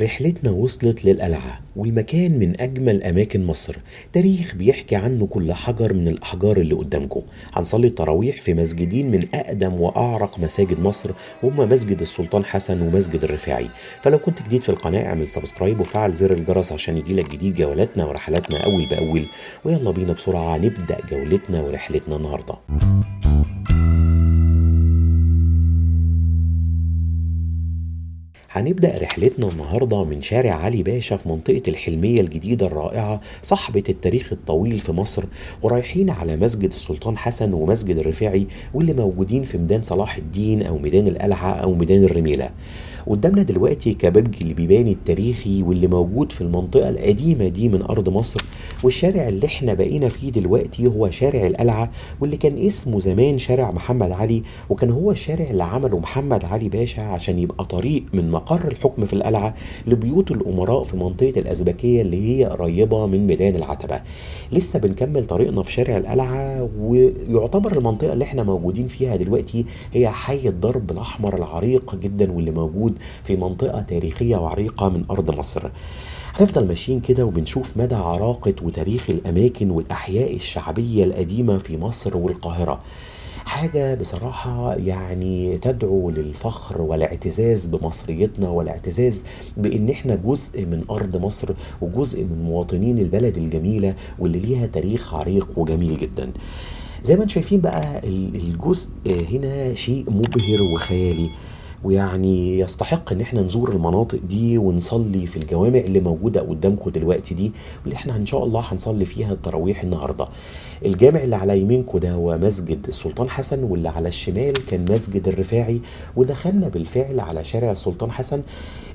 رحلتنا وصلت للقلعة والمكان من أجمل أماكن مصر. تاريخ بيحكي عنه كل حجر من الأحجار اللي قدامكم. هنصلي التراويح في مسجدين من أقدم وأعرق مساجد مصر، وهما مسجد السلطان حسن ومسجد الرفاعي. فلو كنت جديد في القناة اعمل سبسكرايب وفعل زر الجرس عشان يجيلك جديد جولاتنا ورحلاتنا أول بأول. ويلا بينا بسرعة نبدأ جولتنا ورحلتنا النهاردة. هنبدأ رحلتنا النهاردة من شارع علي باشا في منطقة الحلمية الجديدة الرائعة صاحبة التاريخ الطويل في مصر، ورايحين على مسجد السلطان حسن ومسجد الرفاعي، واللي موجودين في ميدان صلاح الدين أو ميدان القلعة أو ميدان الرميلة. قدامنا دلوقتي كبرج البيبان التاريخي واللي موجود في المنطقة القديمة دي من أرض مصر. والشارع اللي احنا بقينا فيه دلوقتي هو شارع القلعة، واللي كان اسمه زمان شارع محمد علي، وكان هو الشارع اللي عمله محمد علي باشا عشان يبقى طريق من مقر الحكم في القلعة لبيوت الأمراء في منطقة الأزبكية اللي هي قريبة من ميدان العتبة. لسه بنكمل طريقنا في شارع القلعة، ويعتبر المنطقة اللي احنا موجودين فيها دلوقتي هي حي الضرب الأحمر العريق جدا، واللي موجود في منطقة تاريخية وعريقة من أرض مصر. هنفضل ماشيين كده وبنشوف مدى عراقة وتاريخ الأماكن والأحياء الشعبية القديمة في مصر والقاهرة. حاجة بصراحة يعني تدعو للفخر والاعتزاز بمصريتنا والاعتزاز بإن احنا جزء من أرض مصر وجزء من مواطنين البلد الجميلة واللي ليها تاريخ عريق وجميل جدا. زي ما انتم شايفين بقى الجزء هنا شيء مبهر وخيالي، ويعني يستحق ان احنا نزور المناطق دي ونصلي في الجوامع اللي موجودة قدامكم دلوقتي دي، واللي احنا ان شاء الله هنصلي فيها التراويح النهاردة. الجامع اللي على يمينكم ده هو مسجد السلطان حسن، واللي على الشمال كان مسجد الرفاعي. ودخلنا بالفعل على شارع السلطان حسن،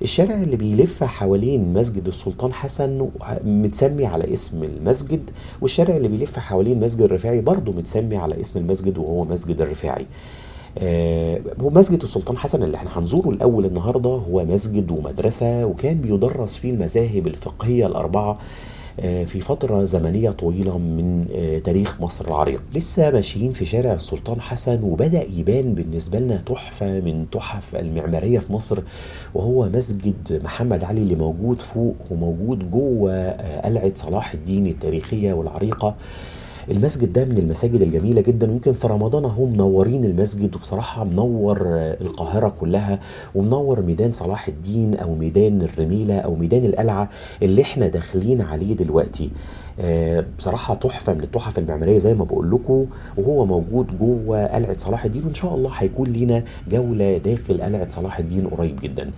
الشارع اللي بيلف حوالين مسجد السلطان حسن متسمي على اسم المسجد، والشارع اللي بيلف حوالين مسجد الرفاعي برضه متسمي على اسم المسجد وهو مسجد الرفاعي. هو مسجد السلطان حسن اللي احنا هنزوره الاول النهارده هو مسجد ومدرسه، وكان بيدرس فيه المذاهب الفقهيه الاربعه في فترة زمنية طويلة من تاريخ مصر العريق. لسه ماشيين في شارع السلطان حسن، وبدأ يبان بالنسبة لنا تحفة من تحف المعمارية في مصر، وهو مسجد محمد علي اللي موجود فوق وموجود جوه قلعة صلاح الدين التاريخية والعريقة. المسجد ده من المساجد الجميلة جدا، ويمكن في رمضان اهو منورين المسجد، وبصراحة منور القاهرة كلها، ومنور ميدان صلاح الدين او ميدان الرميلة او ميدان القلعة اللي احنا داخلين عليه دلوقتي. بصراحة تحفة من التحف المعمارية زي ما بقول لكم، وهو موجود جوه قلعة صلاح الدين، وان شاء الله هيكون لينا جولة داخل قلعة صلاح الدين قريب جدا.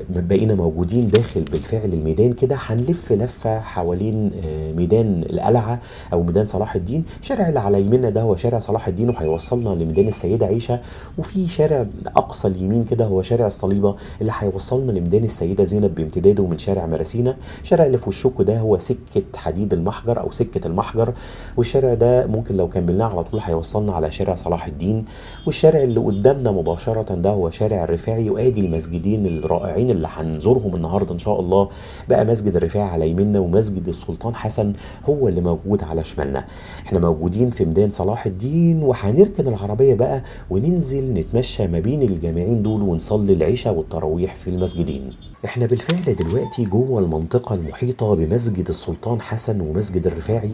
بقينا موجودين داخل بالفعل الميدان كده، هنلف لفة حوالين ميدان القلعة أو ميدان صلاح الدين. الشارع اللي على يميننا ده هو شارع صلاح الدين وهيوصلنا لميدان السيدة عيشة، وفي شارع أقصى اليمين كده هو شارع الصليبة اللي هيوصلنا لميدان السيدة زينب بامتداده من شارع مراسينا. الشارع اللي في وشكوا ده هو سكة حديد المحجر أو سكة المحجر، والشارع ده ممكن لو كملناه على طول هيوصلنا على شارع صلاح الدين. والشارع اللي قدامنا مباشرة ده هو شارع الرفاعي، وادي المسجدين الرائعين اللي هنزورهم النهارده ان شاء الله. بقى مسجد الرفاعي على يميننا ومسجد السلطان حسن هو اللي موجود على شمالنا. احنا موجودين في ميدان صلاح الدين، وهنركن العربية بقى وننزل نتمشى ما بين الجامعين دول ونصلي العشاء والتراويح في المسجدين. احنا بالفعل دلوقتي جوه المنطقة المحيطة بمسجد السلطان حسن ومسجد الرفاعي،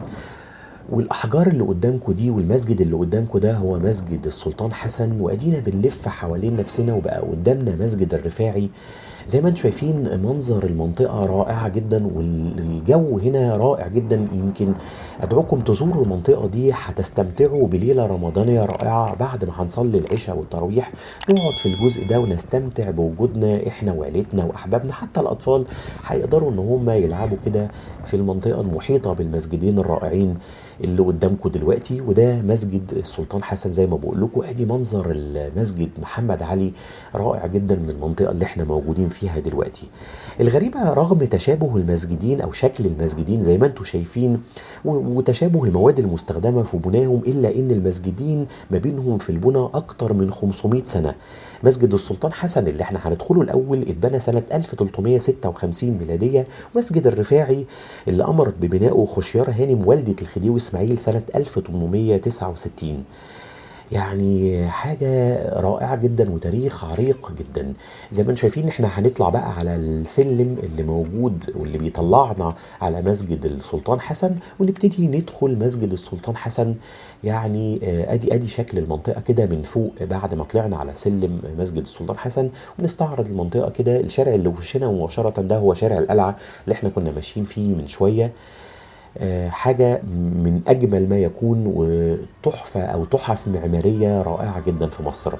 والاحجار اللي قدامكم دي والمسجد اللي قدامكم ده هو مسجد السلطان حسن، وادينا بنلف حوالين نفسنا وبقى قدامنا مسجد الرفاعي. زي ما انتم شايفين منظر المنطقة رائعة جدا، والجو هنا رائع جدا. يمكن ادعوكم تزوروا المنطقة دي، هتستمتعوا بليلة رمضانية رائعة. بعد ما هنصلي العشاء والتراويح نقعد في الجزء ده ونستمتع بوجودنا احنا وعيلتنا واحبابنا، حتى الاطفال هيقدروا ان هم يلعبوا كده في المنطقة المحيطة بالمسجدين الرائعين اللي قدامكم دلوقتي. وده مسجد السلطان حسن زي ما بقول لكم. ادي منظر المسجد محمد علي رائع جدا من المنطقة اللي احنا موجودين فيها دلوقتي. الغريبة رغم تشابه المسجدين او شكل المسجدين زي ما انتم شايفين وتشابه المواد المستخدمة في بنائهم، الا ان المسجدين ما بينهم في البنى اكتر من 500 سنة. مسجد السلطان حسن اللي احنا هندخله الاول اتبنى سنة 1356 ميلادية، ومسجد الرفاعي اللي امرت ببنائه خشيار هانم والدة الخديوي اسماعيل سنة 1869. يعني حاجة رائعة جدا وتاريخ عريق جدا. زي ما انتم شايفين احنا هنطلع بقى على السلم اللي موجود واللي بيطلعنا على مسجد السلطان حسن، ونبتدي ندخل مسجد السلطان حسن. يعني ادي شكل المنطقة كده من فوق بعد ما طلعنا على سلم مسجد السلطان حسن، ونستعرض المنطقة كده. الشارع اللي وشنا مباشرة ده هو شارع القلعة اللي احنا كنا ماشيين فيه من شوية. حاجة من أجمل ما يكون، وتحفة أو تحف معمارية رائعة جدا في مصر.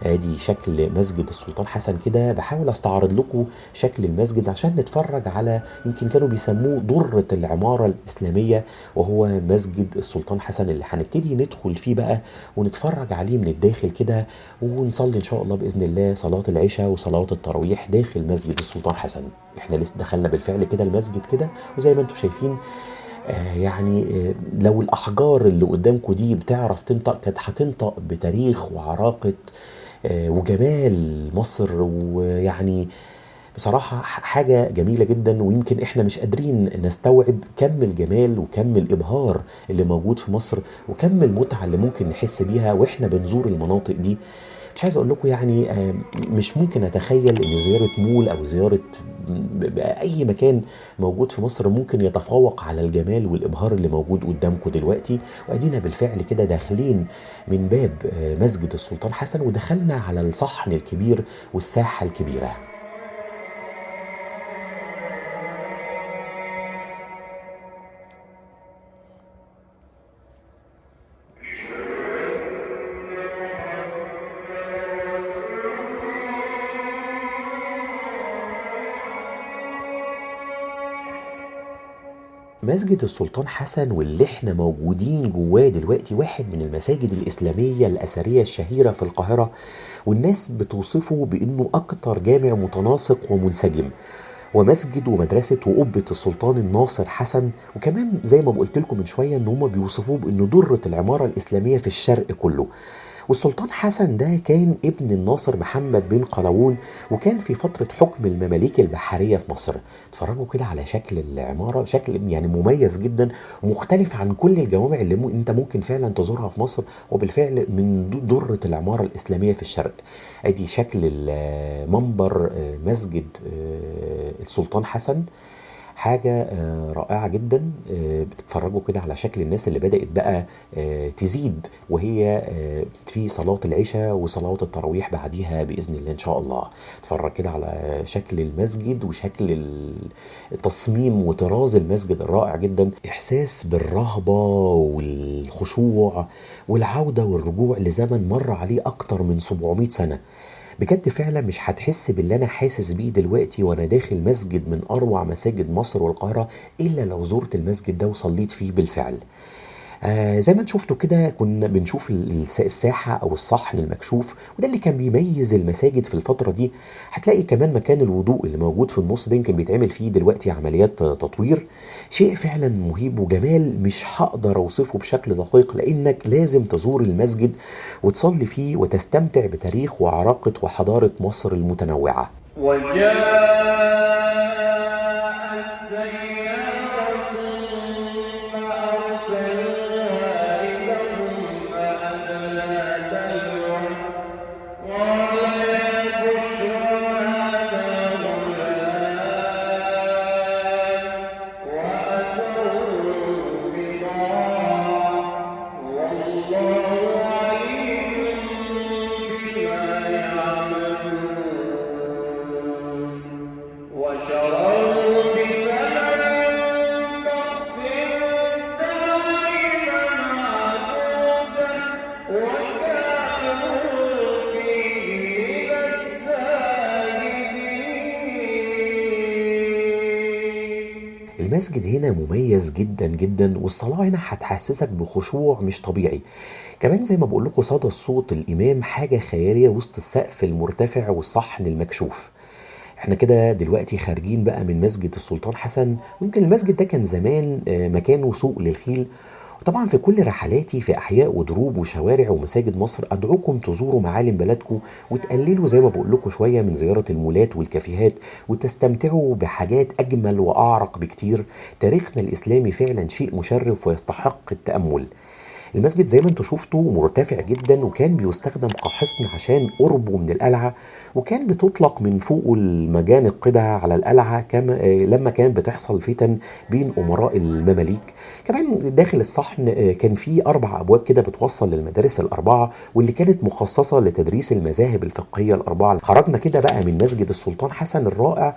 ادي شكل مسجد السلطان حسن كده. بحاول استعرض لكم شكل المسجد عشان نتفرج على، يمكن كانوا بيسموه درة العمارة الإسلامية، وهو مسجد السلطان حسن اللي هنبتدي ندخل فيه بقى ونتفرج عليه من الداخل كده، ونصلي إن شاء الله بإذن الله صلاة العشاء وصلاة التراويح داخل مسجد السلطان حسن. احنا لسه دخلنا بالفعل كده المسجد كده، وزي ما انتم شايفين يعني لو الأحجار اللي قدامكم دي بتعرف تنطق كانت هتنطق بتاريخ وعراقة وجمال مصر. ويعني بصراحة حاجة جميلة جدا، ويمكن احنا مش قادرين نستوعب كم الجمال وكم الإبهار اللي موجود في مصر، وكم المتعة اللي ممكن نحس بيها واحنا بنزور المناطق دي. مش عايز اقول لكم يعني مش ممكن اتخيل ان زيارة مول او زيارة اي مكان موجود في مصر ممكن يتفوق على الجمال والابهار اللي موجود قدامكم دلوقتي. وادينا بالفعل كده داخلين من باب مسجد السلطان حسن، ودخلنا على الصحن الكبير والساحة الكبيرة. مسجد السلطان حسن واللي احنا موجودين جواه دلوقتي واحد من المساجد الإسلامية الأثرية الشهيرة في القاهرة، والناس بتوصفه بأنه أكتر جامع متناسق ومنسجم، ومسجد ومدرسة وقبة السلطان الناصر حسن. وكمان زي ما قلت لكم من شوية ان هم بيوصفوه بانه درة العمارة الإسلامية في الشرق كله. والسلطان حسن ده كان ابن الناصر محمد بن قلاوون، وكان في فترة حكم المماليك البحرية في مصر. اتفرجوا كده على شكل العمارة، شكل يعني مميز جدا ومختلف عن كل الجوامع اللي انت ممكن فعلا تزورها في مصر، وبالفعل من درة العمارة الإسلامية في الشرق. ادي شكل المنبر مسجد السلطان حسن. حاجة رائعة جدا. بتتفرجوا كده على شكل الناس اللي بدأت بقى تزيد، وهي في صلاة العشاء وصلاة التراويح بعديها بإذن الله إن شاء الله. اتفرج كده على شكل المسجد وشكل التصميم وطراز المسجد الرائع جدا. إحساس بالرهبة والخشوع والعودة والرجوع لزمن مر عليه أكتر من 700 سنة. بجد فعلا مش هتحس باللي انا حاسس بيه دلوقتي وانا داخل مسجد من اروع مساجد مصر والقاهره الا لو زرت المسجد ده وصليت فيه بالفعل. زي ما انتم شفتوا كده كنا بنشوف الساحة أو الصحن المكشوف، وده اللي كان بيميز المساجد في الفترة دي. هتلاقي كمان مكان الوضوء اللي موجود في النص ده يمكن بيتعمل فيه دلوقتي عمليات تطوير. شيء فعلا مهيب وجمال مش هقدر أوصفه بشكل دقيق، لأنك لازم تزور المسجد وتصلي فيه وتستمتع بتاريخ وعراقة وحضارة مصر المتنوعة. المسجد هنا مميز جدا جدا، والصلاة هنا هتحسسك بخشوع مش طبيعي. كمان زي ما بقول لكم صدى الصوت الإمام حاجة خيالية وسط السقف المرتفع والصحن المكشوف. احنا كده دلوقتي خارجين بقى من مسجد السلطان حسن، ويمكن المسجد ده كان زمان مكانه سوق للخيل. وطبعا في كل رحلاتي في احياء ودروب وشوارع ومساجد مصر ادعوكم تزوروا معالم بلدكم، وتقللوا زي ما بقول لكم شويه من زياره المولات والكافيهات، وتستمتعوا بحاجات اجمل واعرق بكتير. تاريخنا الاسلامي فعلا شيء مشرف ويستحق التامل. المسجد زي ما انتوا شفتوا مرتفع جدا، وكان بيستخدم كحصن عشان قربه من القلعة، وكان بتطلق من فوق المجانق كده على القلعة كما لما كانت بتحصل فتن بين أمراء المماليك. كمان داخل الصحن كان في 4 أبواب كده بتوصل للمدارس ال4 واللي كانت مخصصة لتدريس المذاهب الفقهية ال4. خرجنا كده بقى من مسجد السلطان حسن الرائع،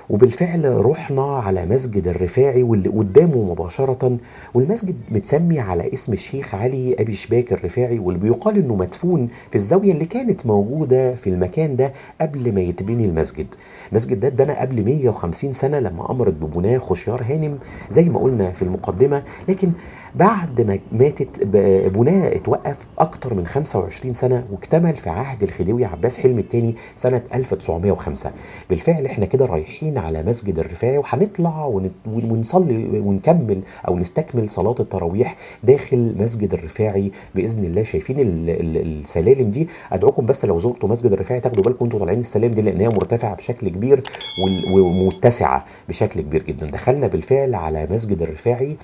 وبالفعل رحنا على مسجد الرفاعي واللي قدامه مباشرة، والمسجد متسمي على اسم الشيخ علي أبي شباك الرفاعي، واللي بيقال إنه مدفون في الزاوية اللي كانت موجودة في المكان ده قبل ما يتبني المسجد. المسجد ده اتبنى قبل 150 سنة لما أمرت ببناه خشيار هانم زي ما قلنا في المقدمة، لكن بعد ما ماتت بناه اتوقف أكتر من 25 سنة، واكتمل في عهد الخديوي عباس حلمي الثاني سنة 1905. بالفعل احنا كده رايحين على مسجد الرفاعي، وهنطلع ونصلي ونكمل او نستكمل صلاة التراويح داخل مسجد الرفاعي باذن الله. شايفين السلالم دي؟ ادعوكم بس لو زرتوا مسجد الرفاعي تاخدوا بالكم انتوا طالعين السلالم دي، لان هي مرتفعه بشكل كبير ومتسعه بشكل كبير جدا. دخلنا بالفعل على مسجد الرفاعي،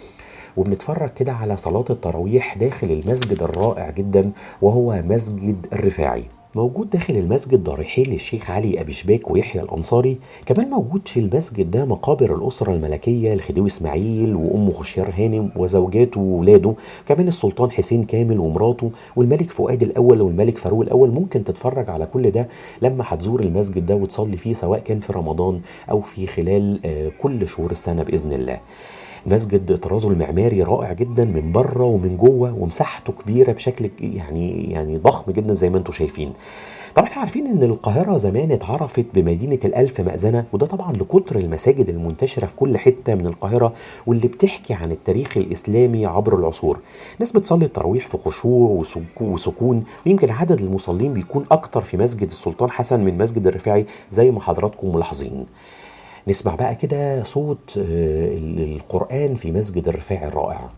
وبنتفرج كده على صلاة التراويح داخل المسجد الرائع جدا وهو مسجد الرفاعي. موجود داخل المسجد ضريحين للشيخ علي أبي شباك ويحيى الأنصاري. كمان موجود في المسجد ده مقابر الأسرة الملكية الخديوي إسماعيل وأمه خشيار هانم وزوجاته وولاده، كمان السلطان حسين كامل ومراته والملك فؤاد الأول والملك فاروق الأول. ممكن تتفرج على كل ده لما هتزور المسجد ده وتصلي فيه، سواء كان في رمضان أو في خلال كل شهور السنة بإذن الله. مسجد طرازه المعماري رائع جدا من بره ومن جوه، ومساحته كبيره بشكل يعني ضخم جدا زي ما انتم شايفين. طبعا احنا عارفين ان القاهره زمان اتعرفت بمدينه الالف مأذنه، وده طبعا لكتر المساجد المنتشره في كل حته من القاهره واللي بتحكي عن التاريخ الاسلامي عبر العصور. ناس بتصلي التراويح في خشوع وسكون، ويمكن عدد المصلين بيكون اكتر في مسجد السلطان حسن من مسجد الرفاعي زي ما حضراتكم ملاحظين. نسمع بقى كده صوت القرآن في مسجد الرفاعي الرائع.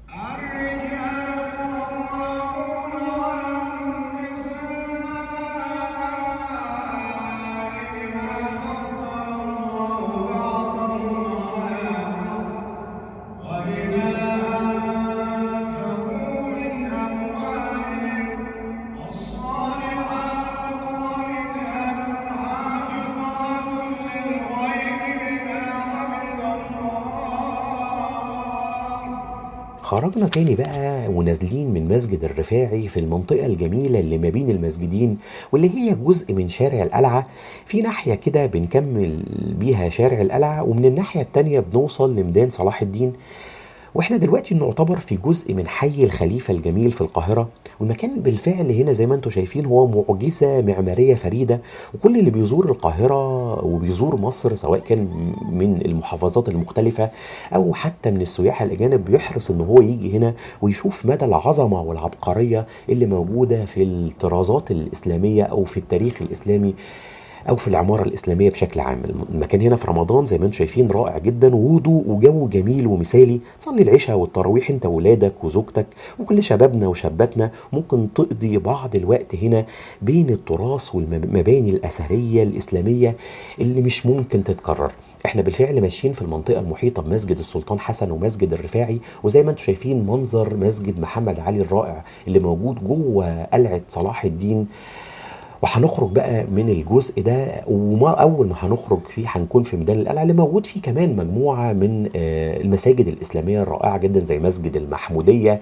خرجنا تاني بقى ونازلين من مسجد الرفاعي في المنطقة الجميلة اللي ما بين المسجدين، واللي هي جزء من شارع القلعة. في ناحية كده بنكمل بيها شارع القلعة، ومن الناحية التانية بنوصل لميدان صلاح الدين. واحنا دلوقتي نعتبر في جزء من حي الخليفة الجميل في القاهرة، والمكان بالفعل هنا زي ما انتم شايفين هو معجزة معمارية فريدة. وكل اللي بيزور القاهرة وبيزور مصر سواء كان من المحافظات المختلفة او حتى من السياح الاجانب بيحرص ان هو يجي هنا ويشوف مدى العظمة والعبقرية اللي موجودة في الطرازات الإسلامية او في التاريخ الإسلامي او في العماره الاسلاميه بشكل عام. المكان هنا في رمضان زي ما انتم شايفين رائع جدا، وهدوء وجو جميل ومثالي. تصلي العشاء والتراويح انت وولادك وزوجتك وكل شبابنا وشاباتنا، ممكن تقضي بعض الوقت هنا بين التراث والمباني الاثريه الاسلاميه اللي مش ممكن تتكرر. احنا بالفعل ماشيين في المنطقه المحيطه بمسجد السلطان حسن ومسجد الرفاعي، وزي ما انتم شايفين منظر مسجد محمد علي الرائع اللي موجود جوه قلعه صلاح الدين. وهنخرج بقى من الجزء ده، وما اول ما هنخرج فيه هنكون في ميدان القلعه اللي موجود فيه كمان مجموعه من المساجد الاسلاميه الرائعه جدا زي مسجد المحموديه،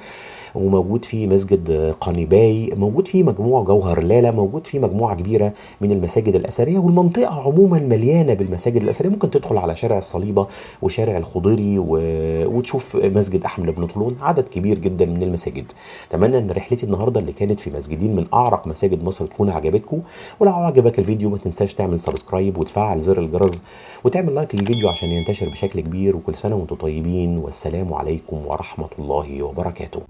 وموجود فيه مسجد قانيباي، موجود فيه مجموعه جوهر لاله، موجود فيه مجموعه كبيره من المساجد الاثريه. والمنطقه عموما مليانه بالمساجد الاثريه. ممكن تدخل على شارع الصليبه وشارع الخضيري وتشوف مسجد احمد بن طولون، عدد كبير جدا من المساجد. اتمنى ان رحلتي النهارده اللي كانت في مسجدين من اعرق مساجد مصر تكون عجبتكم. ولو عجبك الفيديو ما تنساش تعمل سبسكرايب وتفعل زر الجرس وتعمل لايك للفيديو عشان ينتشر بشكل كبير. وكل سنه وانتم طيبين، والسلام عليكم ورحمه الله وبركاته.